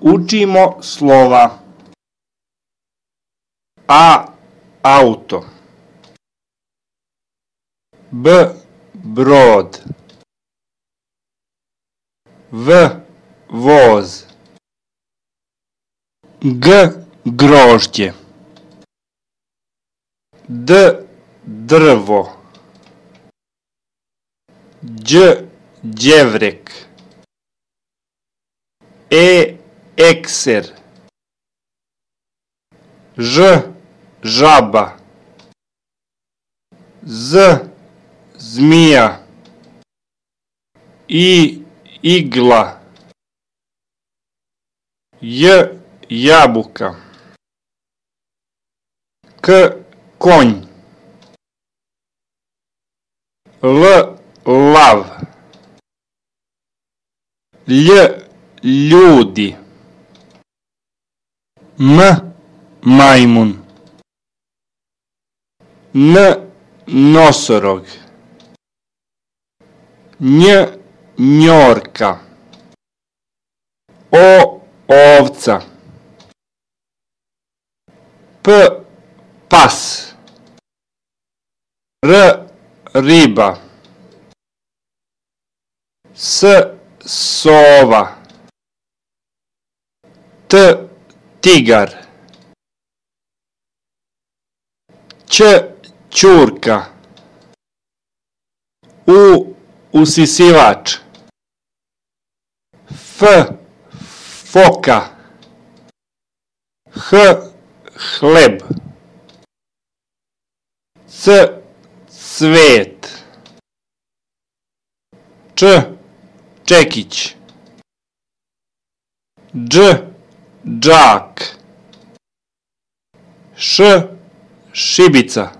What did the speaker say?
Učimo slova. A. Auto. B. Brod. V. Voz. G. Grožđe. D. Drvo. Đ. Đevrek. E. Ekser. Ž. Žaba. Z. Zmija. I. Igla. J. Jabuka. K. Konj. L. Lav. Lj. Ljudi. M. Majmun. N. Nosorog. Nj. Njorka. O. Ovca. P. Pas. R. Riba. S. Sova. T. Tigar. Ć. Ćurka. U. Usisivač. F. Foka. H. Hleb. C. Cvet. Č. Čekić. Dž. Džak. Š. Šibica.